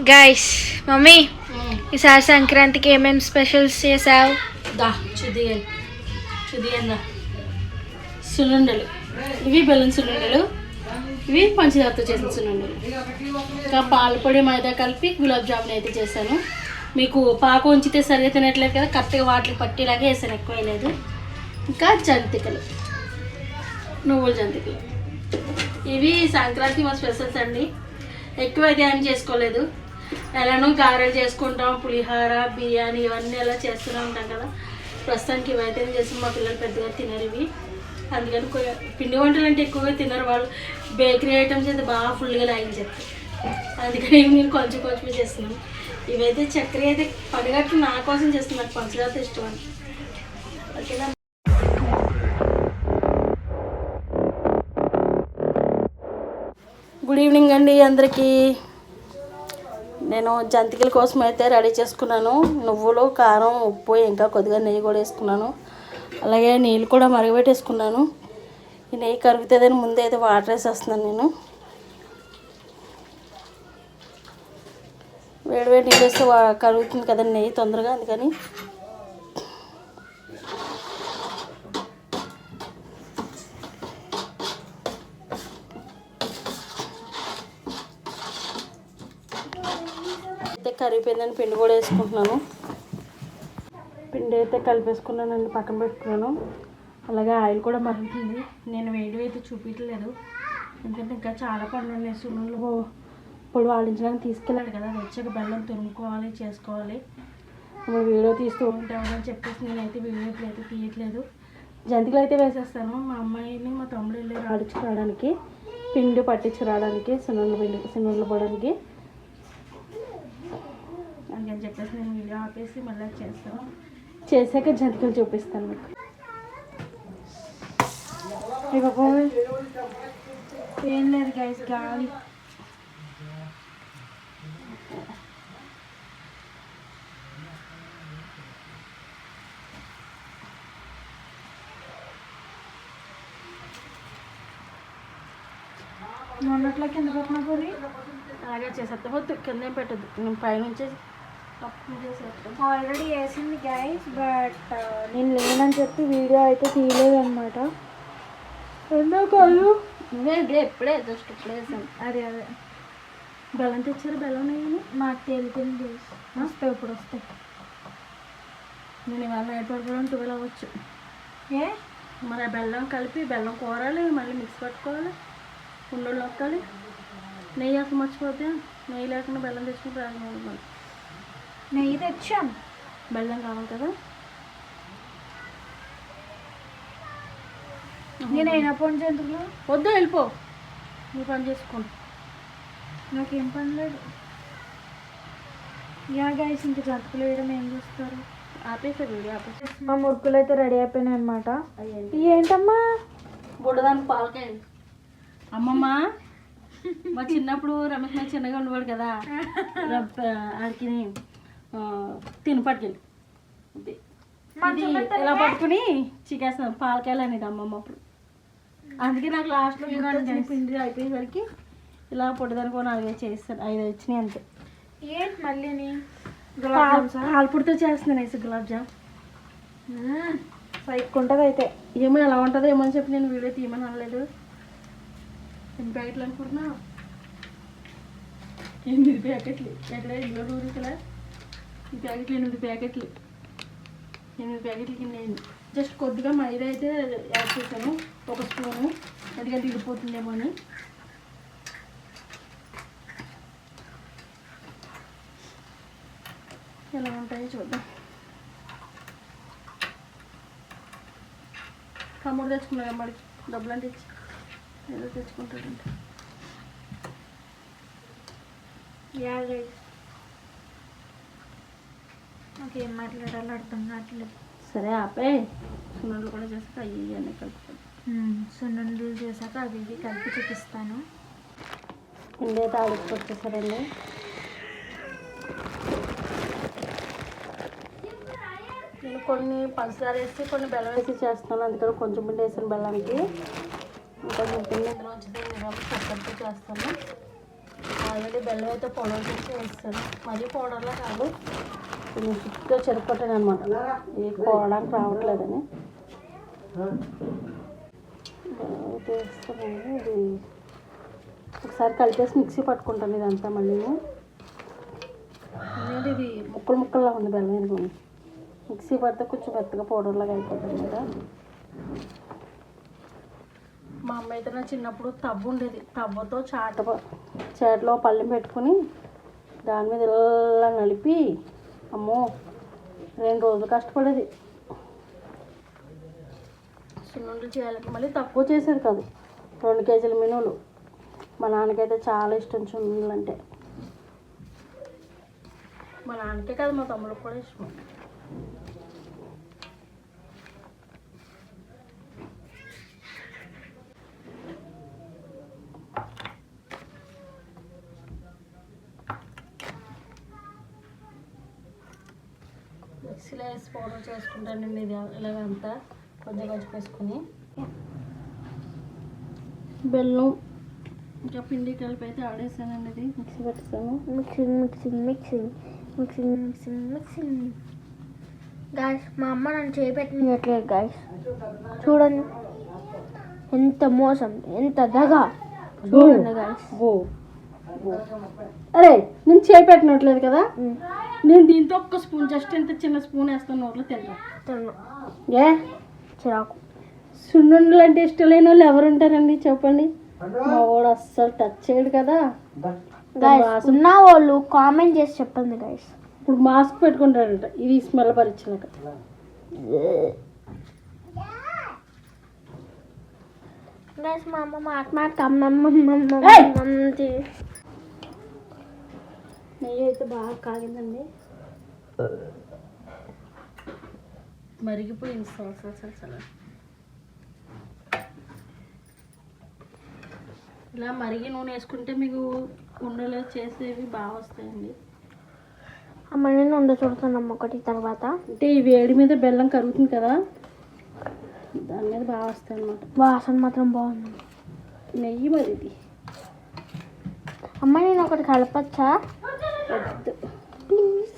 Guys mummy ఈసారి సంక్రాంతికి ఏమేమి స్పెషల్స్ చేసావు? దా చుదియందా సున్నుండలు, ఇవి బెల్లం సున్నుండలు, ఇవి పంచదారతో చేసిన సున్నుండలు. ఇంకా పాలపొడి మైదా కలిపి గులాబ్ జామున్ అయితే చేశాను. మీకు పాకు ఉంచితే సరిగా తినట్లేదు కదా, కరెక్ట్గా వాటికి పట్టేలాగే వేసాను, ఎక్కువ వేయలేదు. ఇంకా జంతికలు, నువ్వుల జంతికలు, ఇవి సంక్రాంతి మా స్పెషల్స్ అండి. ఎక్కువ అయితే ఏం చేసుకోలేదు, ఎలానో గారెలు చేసుకుంటాం, పులిహోర బిర్యానీ ఇవన్నీ ఎలా చేస్తూనే ఉంటాం కదా. ప్రస్తుతానికి ఇవైతే చేసి మా పిల్లలు పెద్దగా తినరు ఇవి, అందుకని పిండి వంటలు అంటే ఎక్కువగా తినరు వాళ్ళు. బేకరీ ఐటమ్స్ అయితే బాగా ఫుల్గా లాగించేస్తారు, అందుకని నేను కొంచెం కొంచెమే చేస్తున్నాను. ఇవైతే చక్కెర అయితే పడిగట్టు నా కోసం చేస్తున్నాను, పంచదారతో ఇష్టం అని. ఓకేనా? గుడ్ ఈవినింగ్ అండి అందరికీ. నేను జంతికల కోసం అయితే రెడీ చేసుకున్నాను. నువ్వులు, కారం, ఉప్పు, ఇంకా కొద్దిగా నెయ్యి కూడా వేసుకున్నాను. అలాగే నీళ్ళు కూడా మరగబెట్టేసుకున్నాను. ఈ నెయ్యి కరుగుతుందని ముందే అయితే వాటర్ వేసేస్తున్నాను. నేను వేడివేడి నీళ్ళు వేస్తే కరుగుతుంది కదండి నెయ్యి తొందరగా, అందుకని అయితే కరిగిపోయిందని పిండి కూడా వేసుకుంటున్నాను. పిండి అయితే కలిపేసుకున్నానండి, పక్కన పెట్టుకున్నాను. అలాగే ఆయిల్ కూడా మరుగుతుంది. నేను వేడి అయితే చూపించలేదు, ఎందుకంటే ఇంకా చాలా పనులు ఉన్నాయి. సున్నుండలు పొడి వాడించడానికి తీసుకెళ్ళాడు కదా, అది వచ్చాక బెల్లం తురుముకోవాలి, చేసుకోవాలి. ఇప్పుడు వీడియో తీస్తూ ఉంటామని చెప్పేసి నేనైతే వీడియో అయితే తీయట్లేదు. జంతికలు అయితే వేసేస్తాను. మా అమ్మాయిని మా తమ్ముడు వెళ్ళి ఆడించుకురావడానికి, పిండి పట్టించుకురావడానికి, సున్నుండలు పోవడానికి, అందుకని చెప్పేసి నేను వీడియో ఆపేసి మళ్ళీ చేస్తాను. చేశాక జంతికలు చూపిస్తాను మీకు. ఏం లేదు గైస్, గాలి. మొన్నట్లో కింద పెట్టిన పొడి అలాగే చేసేస్తా, వద్దు కింద ఏం పెట్టద్దు, నేను పైనుంచి చేసేస్తాను. ఆల్రెడీ వేసింది గైస్, బట్ నేను లేనని చెప్పి వీడియో అయితే తీయలేదు అనమాట. ఎన్నో కాదు, నువ్వే ఎప్పుడే జస్ట్ ఇప్పుడే వేసాను. అదే బెల్లం తెచ్చారు, బెల్లం వేయను మాకు తెలిపింది వస్తాయి, ఇప్పుడు వస్తాయి. నేను ఇవాళ నైట్ పడుకోవడం 12 అవ్వచ్చు. ఏ మరి ఆ బెల్లం కలిపి బెల్లం కూరాలి, మళ్ళీ మిక్స్ పట్టుకోవాలి, ఉండలు నొక్కాలి. నెయ్యి అసలు మర్చిపోతే, నెయ్యి లేకుండా బెల్లం తెచ్చుకుంటే రాదు. నెయ్యి తెచ్చాం, బెల్లం కావాలి కదా. నేను అయినా పని చేతులు వద్దు, వెళ్ళిపో, నీ పని చేసుకోండి, నాకేం పని లేదు. యా గైస్, ఇంక జంతికలు వేయడం ఏం చూస్తారు? ఆపేసా వీడియో, ఆపేసా. మా మురుకులు అయితే రెడీ అయిపోయినాయి అనమాట. ఏంటమ్మా? బుడ్డదానికి పాలకాయలు. అమ్మమ్మ మా చిన్నప్పుడు రమేష్ నాకు చిన్నగా ఉండేవాడు కదా, ఆడికి తిని పట్టుకెళ్ళి ఇలా పట్టుకుని చికేస్తాను పాలకాయలు అనేది అమ్మమ్మ అప్పుడు. అందుకే నాకు లాస్ట్లో పిండి అయిపోయేసరికి ఇలా పొట్టుదానికి 4-5 చేస్తాను, 5 వచ్చినాయి అంతే. ఏంటి మళ్ళీ పాలపొడితో చేస్తున్నాను వేసి గులాబ్ జామ్. సైక్ ఉంటుంది అయితే. ఏమో ఎలా ఉంటుందో ఏమో అని చెప్పి నేను వీడియో తీయమని అనలేదు. 8 ప్యాకెట్లు అనుకుంటున్నా, 8 ప్యాకెట్లు ఎక్కడ ఇంట్లో ఊరికలా. ఈ ప్యాకెట్లు 8 ప్యాకెట్లు, 8 ప్యాకెట్లు కింద అయింది. జస్ట్ కొద్దిగా మైదా అయితే యాడ్ చేశాను, 1 స్పూను, ఎందుకంటే ఇడిపోతుందేమో అని. ఎలా ఉంటాయో చూద్దాం. తమ్ముడు తెచ్చుకున్నాడు అమ్మడికి డబ్బులు అంటే ఇచ్చి, ఏదో తెచ్చుకుంటాడంటే. నాకేం మాట్లాడాలో అర్థం కావట్లేదు. సరే ఆపే, సున్నుండలు కూడా చేస్తే అవి అన్నీ కలుపుతాను. సున్నుండలు చేశాక అవి ఇవి కలిపి చూపిస్తాను. పిండి అయితే ఆడిపోతేసారండి. నేను కొన్ని పంచదార వేసి కొన్ని బెల్లం వేసి చేస్తున్నాను, అందుకని కొంచెం పిండి వేసాను బెల్లానికి. ఇంకా పిండి ఇందులో వచ్చేది చక్కెరతో చేస్తాను. ఆల్రెడీ బెల్లం అయితే పౌడర్ చేసి వేస్తాను. మరీ పౌడర్లా కాదు, కొంచెం చిక్కుగా చెరుపుకొట్టాను అనమాట, ఇది పోవడానికి రావట్లేదని వేస్తున్నాను. ఇది ఒకసారి కలిపేసి మిక్సీ పట్టుకుంటాను ఇదంతా మళ్ళీ. అనేది ఇది ముక్కలు ముక్కల్లా ఉంది బెల్లం, ఇది మిక్సీ పడితే కొంచెం మెత్తగా పౌడర్లాగా అయిపోతుంది కదా. మా అమ్మ అయితే నా చిన్నప్పుడు టబ్బు ఉండేది, టబ్బుతో చాటలో పళ్ళెం పెట్టుకుని దాని మీద ఇలా నలిపి అమ్మో 2 రోజులు కష్టపడేది సున్నుండలు చేయాలంటే. మళ్ళీ తక్కువ చేసేది కాదు, 2 కేజీల మినువులు. మా నాన్నకైతే చాలా ఇష్టం సున్నుండలు అంటే. మా నాన్నకే కాదు మా తమ్ముడికి కూడా ఇష్టం. మిక్సీలో వేసి పౌడర్ చేసుకుంటానండి ఇది ఇలాగంతా కొంచెం కొంచెం వేసుకొని. బెల్లం ఇంకా పిండి కలిపి అయితే ఆడేసానండి, ఇది మిక్సీ పెట్టేసాను. మిక్సింగ్ గాయస్, మా అమ్మ నన్ను చేయబెట్టనియట్లేదు గాయస్. చూడండి ఎంత మోసం, ఎంత దగా. చూడండి గాయస్. అరే నేను చేపెట్టినట్లేదు కదా, నేను దీంతో ఒక్క స్పూన్, జస్ట్ ఇంత చిన్న స్పూన్ వేస్తాను, నోట్లో తింటాను. ఏ చిరాకు. సున్నుండలు అంటే ఇష్టం లేని వాళ్ళు ఎవరు ఉంటారండి చెప్పండి. మా వాడు అస్సలు టచ్ చేయడు కదా. ఉన్న వాళ్ళు కామెంట్ చేసి చెప్పండి గైస్. ఇప్పుడు మాస్క్ పెట్టుకుంటాడంట ఇది స్మెల్ పరిచినాక. గైస్ మా అమ్మ నెయ్యి అయితే బాగా కాగిందండి, మరిగిపోయింది సలసల. ఇలా మరిగి నూనె వేసుకుంటే మీకు ఉండలు చేసేవి బాగా వస్తాయండి. అమ్మ నేను ఉండ చూడుతున్నాం ఒకటి తర్వాత. అంటే ఈ వేడి మీద బెల్లం కరుగుతుంది కదా, దాని మీద బాగా వస్తాయి అన్నమాట. వాసన మాత్రం బాగుంది. నెయ్యి మరి ఇది. అమ్మ నేను ఒకటి కలపచ్చా ప్లీజ్?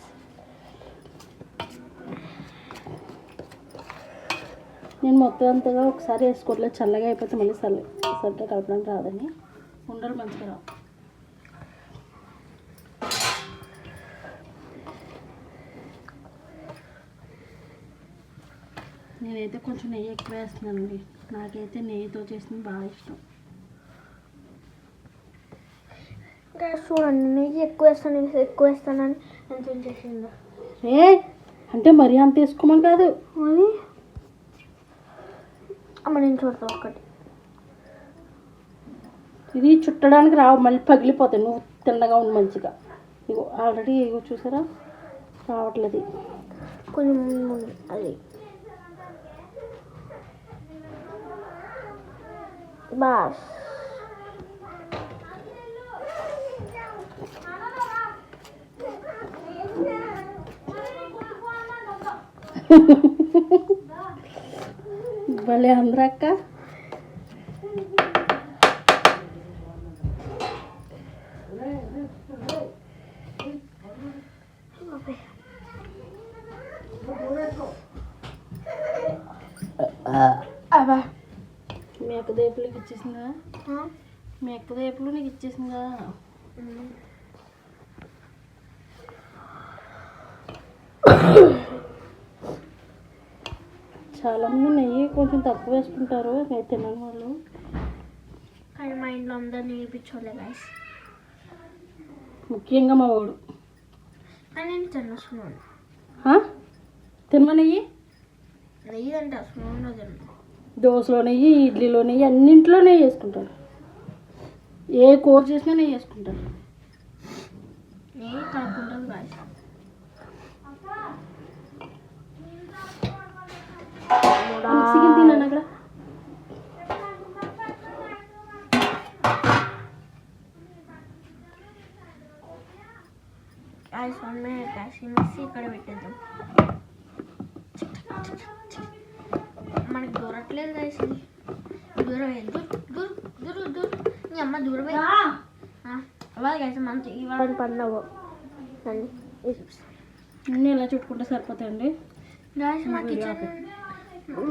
నేను మొత్తం అంతగా ఒకసారి వేసుకోవట్లేదు, చల్లగా అయిపోతే మళ్ళీ సరిగ్గా కలపడానికి రాదని, ఉండలు మంచిగా రావు. నేనైతే కొంచెం నెయ్యి ఎక్కువ వేస్తున్నానండి, నాకైతే నెయ్యితో చేసింది బాగా ఇష్టం. చూడండి నెయ్యి ఎక్కువ వేస్తానని ఎంత చేసిందో. అంటే మరీ అంత వేసుకోమని కాదు, మరి అమ్మ నేను చూడతా ఒకటి. ఇది చుట్టడానికి రావు, మళ్ళీ పగిలిపోతాయి, నువ్వు తిన్నగా ఉంది మంచిగా. ఇగో ఆల్రెడీ ఇగో చూసారా రావట్లేదు కొంచెం. అది బాస్ భలే అందరక్క. అబ్బా మీ అక్క దేపులు నీకు ఇచ్చేసిందా? మీ అక్క దేపులు నీకు ఇచ్చేసిందా? చాలామంది నెయ్యి కొంచెం తక్కువ వేసుకుంటారు తినని వాళ్ళు, కానీ మా ఇంట్లో అందరు నేర్పించోలే గైస్, ముఖ్యంగా మా వాడు. కానీ నేను తిన్నాను. తినమా నెయ్యి? నెయ్యి అంటే అసలు తిన్నా. దోశలో నెయ్యి, ఇడ్లీలో నెయ్యి, అన్నింట్లో నెయ్యి వేసుకుంటారు, ఏ కూర చేసినా నెయ్యి వేసుకుంటారు. నెయ్యి కలుపుకుంటాను గాయస్. తిన్నాను అక్కడ. గాయస్ 1 minute గాయస్, మిక్సీ ఇక్కడ పెట్టేద్దాం. మనకి దూరట్లేదు గాయస్, ఇది దూరం దూరం నీ అమ్మ దూరం పడినావు అన్నీ ఇలా చుట్టుకుంటే సరిపోతాయండి.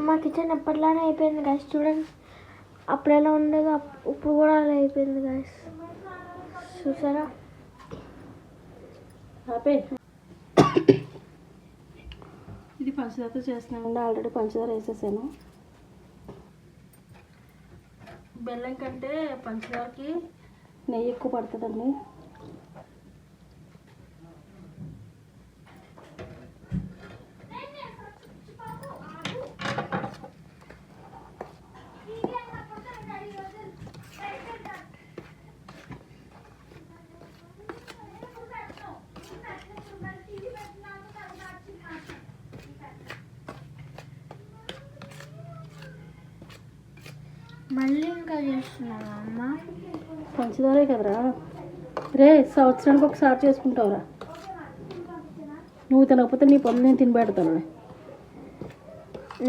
మా కిచెన్ ఎప్పటిలానే అయిపోయింది గాయస్. చూడండి అప్పుడు ఎలా ఉండేదో ఇప్పుడు కూడా అలా అయిపోయింది గాయస్. చూసారా? ఇది పంచదారతో చేస్తున్నానండి. ఆల్రెడీ పంచదార వేసేసాను. బెల్లం కంటే పంచదారకి నెయ్యి ఎక్కువ పడుతుందండి. మళ్ళీ ఇంకా చేస్తున్నావా అమ్మ? పంచదారే కదరా రే, సంవత్సరానికి ఒకసారి చేసుకుంటావురా. నువ్వు తినకపోతే నీ పనులు నేను తినిపెడతాను.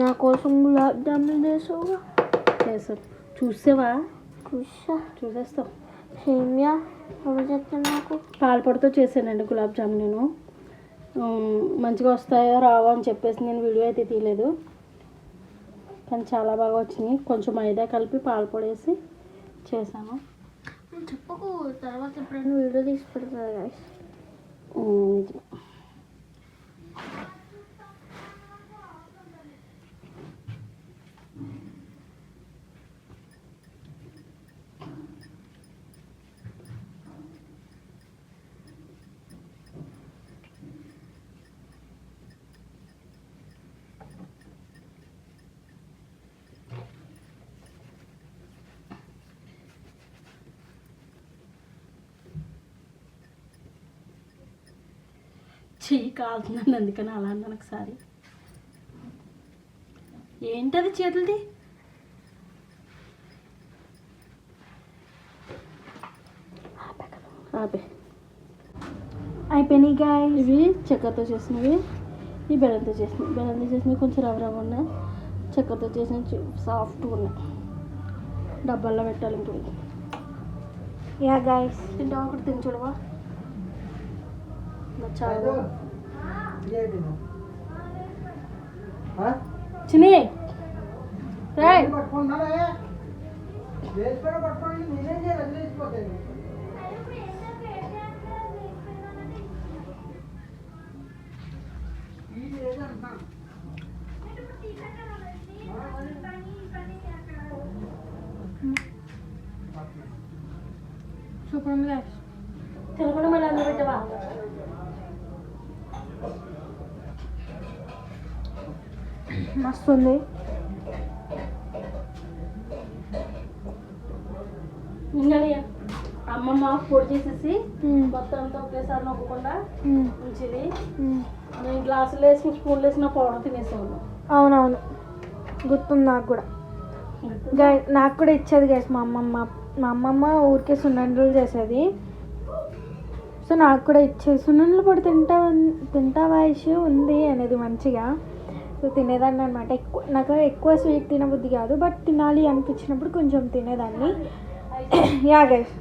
నా కోసం గులాబ్ జామున్ చేసావుగా? చేసావు. చూసావా? చూసేస్తావు. సేమియా ఎవరు చెప్తాను? నాకు పాలపొడితో చేశానండి గులాబ్ జామున్. నేను మంచిగా వస్తాయో రావో అని చెప్పేసి నేను వీడియో అయితే తీయలేదు, కానీ చాలా బాగా వచ్చినాయి. కొంచెం మైదా కలిపి పాలపొడి వేసి చేశాను. చెప్పకు, తర్వాత ఎప్పుడైనా వీడియో తీసి పెడతాను గాయస్. చెయ్యి కాలుతుందండి, అందుకని అలా అన్నాను ఒకసారి. ఏంటది చేతులది? ఆపే. అయిపోయినాయి గాయస్. ఇవి చక్కెరతో చేసినవి, ఈ బెల్లంతో చేసినవి. బెల్లంతో చేసినవి కొంచెం రవ్వ రవ్వ ఉన్నాయి, చక్కెరతో చేసినవి సాఫ్ట్గా ఉన్నాయి. డబ్బాల్లో పెట్టాలి. ఇంక యా గాయస్, తింటా ఒకటి తిని చూడవా? చాలా చిన్ని రాయ్. సూపర్ ఉంది గాయస్. తినకుండా మళ్ళీ అందులో పెట్టవా? మస్తు ఉంది. ఇంకా అమ్మమ్మ పొడి చేసేసి మొత్తం అంతా ఒకేసారి నొక్కకుండా ఉంచేది. నేను గ్లాసులు వేసి స్పూన్లు వేసిన పౌడర్ తినేసేవాళ్ళం. అవునవును, గుర్తుంది నాకు కూడా. నాకు కూడా ఇచ్చేది గైస్ మా అమ్మమ్మ ఊరికే సున్నుండలు చేసేది. సో నాకు కూడా ఇచ్చేది. సున్నుండలు పొడి తింటావా ఇష్యూ ఉంది అనేది మంచిగా. సో తినేదాన్ని అనమాట. నాకు ఎక్కువ స్వీట్ తినబుద్ధి కాదు, బట్ తినాలి అనిపించినప్పుడు కొంచెం తినేదాన్ని. యా గైస్,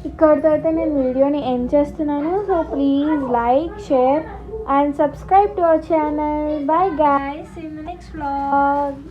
ఇక్కడితో అయితే నేను వీడియోని ఎండ్ చేస్తున్నాను. So please like, share and subscribe to our channel. Bye guys, in the next vlog.